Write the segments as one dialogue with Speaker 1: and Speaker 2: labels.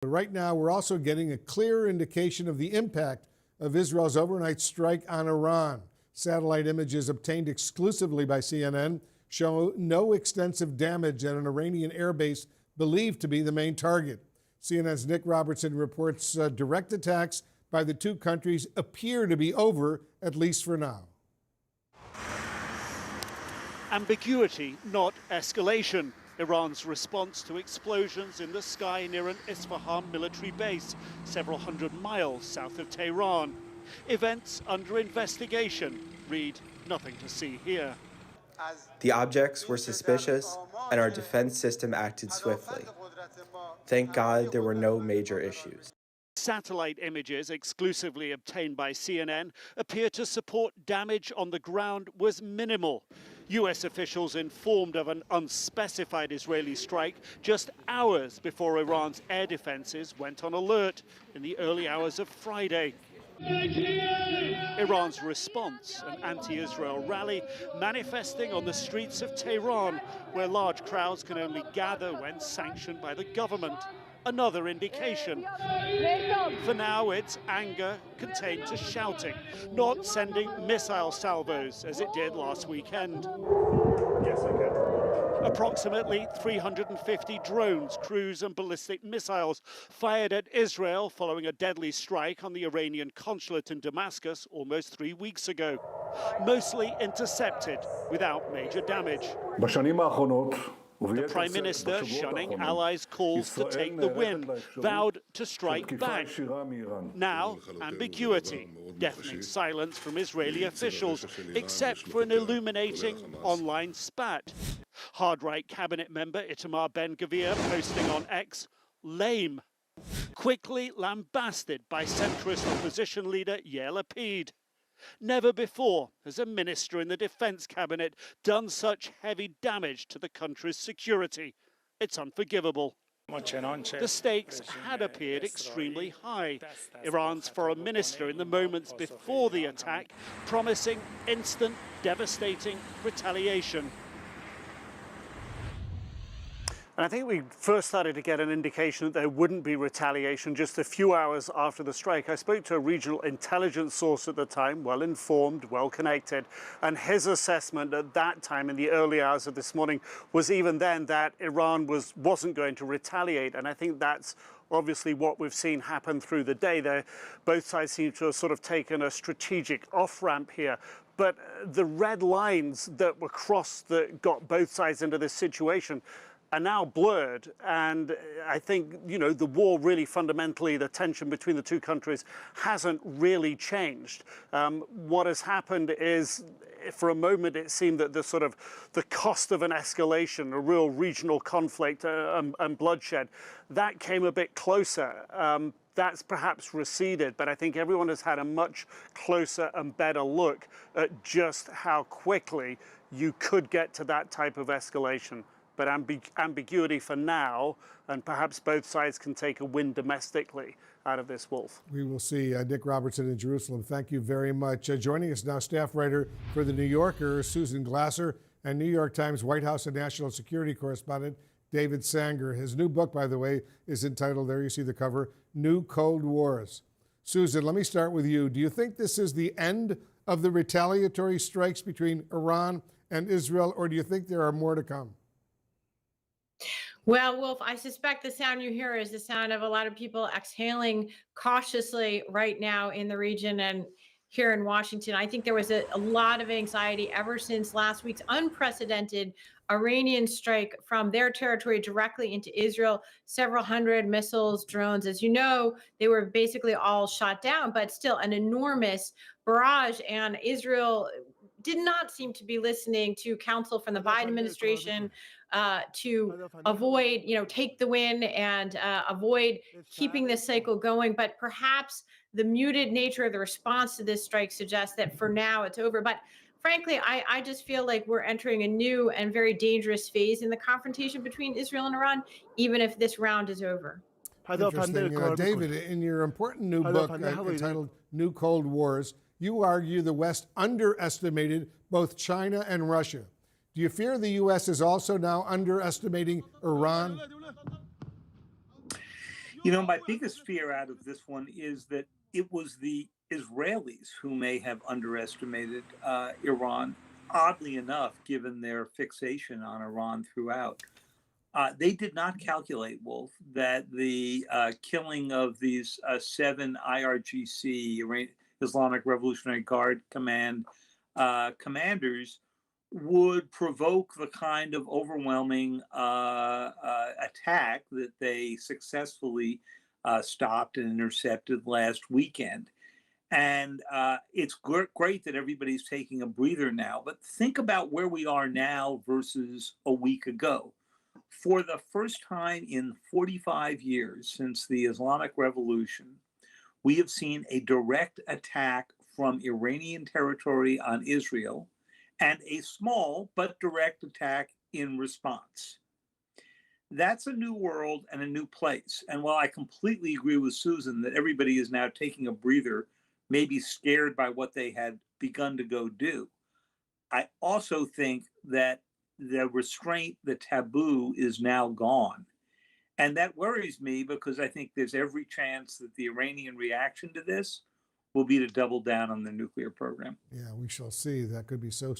Speaker 1: But right now, we're also getting a clear indication of the impact of Israel's overnight strike on Iran. Satellite images obtained exclusively by CNN show no extensive damage at an Iranian airbase believed to be the main target. CNN's Nick Robertson reports direct attacks by the two countries appear to be over, at least for now.
Speaker 2: Ambiguity, not escalation. Iran's response to explosions in the sky near an Isfahan military base, several hundred miles south of Tehran. Events under investigation. Read nothing to see here.
Speaker 3: The objects were suspicious, and our defense system acted swiftly. Thank God there were no major issues.
Speaker 2: Satellite images exclusively obtained by CNN appear to support damage on the ground was minimal. US officials informed of an unspecified Israeli strike just hours before Iran's air defenses went on alert in the early hours of Friday. Iran's response, an anti-Israel rally manifesting on the streets of Tehran, where large crowds can only gather when sanctioned by the government. Another indication. For now, it's anger contained to shouting, not sending missile salvos as it did last weekend. Yes, I can. Approximately 350 drones, cruise and ballistic missiles fired at Israel following a deadly strike on the Iranian consulate in Damascus almost 3 weeks ago. Mostly intercepted without major damage. The Prime Minister, shunning allies' calls to take the win, vowed to strike back. Now, ambiguity, deafening silence from Israeli officials, except for an illuminating online spat. Hard-right cabinet member Itamar Ben-Gvir posting on X, lame. Quickly lambasted by centrist opposition leader Yair Lapid. Never before has a minister in the defense cabinet done such heavy damage to the country's security. It's unforgivable. The stakes had appeared extremely high. Iran's foreign minister in the moments before the attack promising instant, devastating retaliation. And I think we first started to get an indication that there wouldn't be retaliation just a few hours after the strike. I spoke to a regional intelligence source at the time, well-informed, well-connected, and his assessment at that time in the early hours of this morning was even then that Iran wasn't going to retaliate. And I think that's obviously what we've seen happen through the day. Both sides seem to have sort of taken a strategic off-ramp here. But the red lines that were crossed that got both sides into this situation are now blurred, and I think, you know, the war really fundamentally, the tension between the two countries hasn't really changed. What has happened is, for a moment, it seemed that the cost of an escalation, a real regional conflict and bloodshed, that came a bit closer. That's perhaps receded, but I think everyone has had a much closer and better look at just how quickly you could get to that type of escalation. But ambiguity for now, and perhaps both sides can take a win domestically out of this, Wolf.
Speaker 1: We will see. Nick Robertson in Jerusalem, thank you very much. Joining us now, staff writer for The New Yorker, Susan Glasser, and New York Times White House and National Security correspondent David Sanger. His new book, by the way, is entitled, there you see the cover, New Cold Wars. Susan, let me start with you. Do you think this is the end of the retaliatory strikes between Iran and Israel, or do you think there are more to come?
Speaker 4: Well, Wolf, I suspect the sound you hear is the sound of a lot of people exhaling cautiously right now in the region and here in Washington. I think there was a lot of anxiety ever since last week's unprecedented Iranian strike from their territory directly into Israel. Several hundred missiles, drones. As you know, they were basically all shot down, but still an enormous barrage. And Israel did not seem to be listening to counsel from the Biden administration to avoid, take the win and avoid keeping this cycle going. But perhaps the muted nature of the response to this strike suggests that for now it's over. But frankly, I just feel like we're entering a new and very dangerous phase in the confrontation between Israel and Iran, even if this round is over.
Speaker 1: Interesting. David, in your important new book entitled New Cold Wars, you argue the West underestimated both China and Russia. Do you fear the U.S. is also now underestimating Iran?
Speaker 5: My biggest fear out of this one is that it was the Israelis who may have underestimated Iran, oddly enough, given their fixation on Iran throughout. They did not calculate, Wolf, that the killing of these 7 IRGC, Islamic Revolutionary Guard Command commanders, would provoke the kind of overwhelming attack that they successfully stopped and intercepted last weekend. And it's great that everybody's taking a breather now, but think about where we are now versus a week ago. For the first time in 45 years since the Islamic Revolution, we have seen a direct attack from Iranian territory on Israel and a small but direct attack in response. That's a new world and a new place. And while I completely agree with Susan that everybody is now taking a breather, maybe scared by what they had begun to go do, I also think that the restraint, the taboo is now gone. And that worries me because I think there's every chance that the Iranian reaction to this will be to double down on the nuclear program.
Speaker 1: Yeah, we shall see. That could be so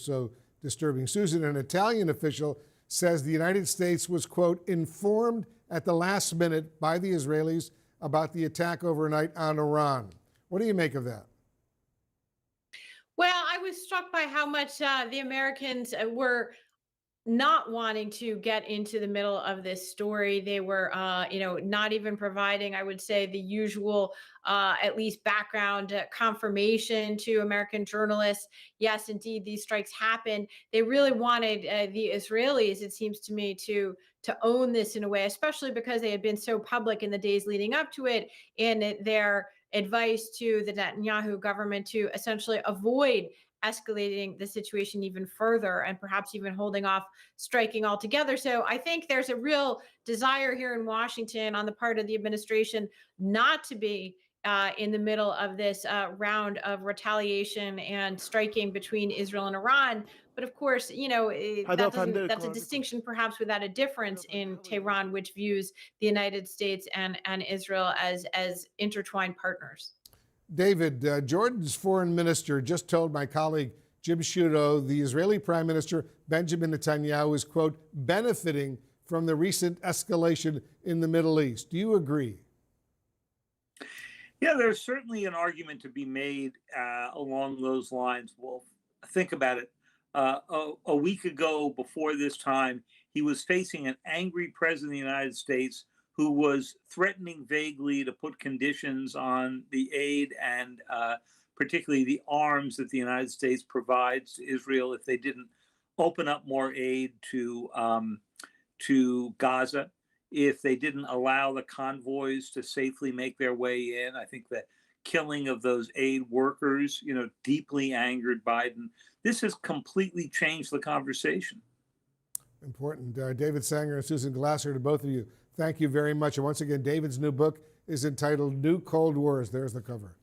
Speaker 1: disturbing. Susan, an Italian official says the United States was, quote, informed at the last minute by the Israelis about the attack overnight on Iran. What do you make of that?
Speaker 4: Well, I was struck by how much the Americans were not wanting to get into the middle of this story. They were, not even providing, I would say, the usual, at least background confirmation to American journalists. Yes, indeed, these strikes happened. They really wanted the Israelis, it seems to me, to own this in a way, especially because they had been so public in the days leading up to it in their advice to the Netanyahu government to essentially avoid escalating the situation even further and perhaps even holding off striking altogether. So I think there's a real desire here in Washington on the part of the administration not to be in the middle of this round of retaliation and striking between Israel and Iran. But of course, that's a distinction perhaps without a difference in Tehran, which views the United States and Israel as intertwined partners.
Speaker 1: David, Jordan's foreign minister just told my colleague Jim Sciutto the Israeli Prime Minister Benjamin Netanyahu is, quote, benefiting from the recent escalation in the Middle East. Do you agree?
Speaker 5: Yeah, there's certainly an argument to be made along those lines, Wolf. Think about it. A week ago, before this time, he was facing an angry president of the United States who was threatening vaguely to put conditions on the aid and particularly the arms that the United States provides to Israel if they didn't open up more aid to Gaza, if they didn't allow the convoys to safely make their way in. I think the killing of those aid workers, deeply angered Biden. This has completely changed the conversation.
Speaker 1: Important. David Sanger and Susan Glasser, to both of you, thank you very much. And once again, David's new book is entitled New Cold Wars. There's the cover.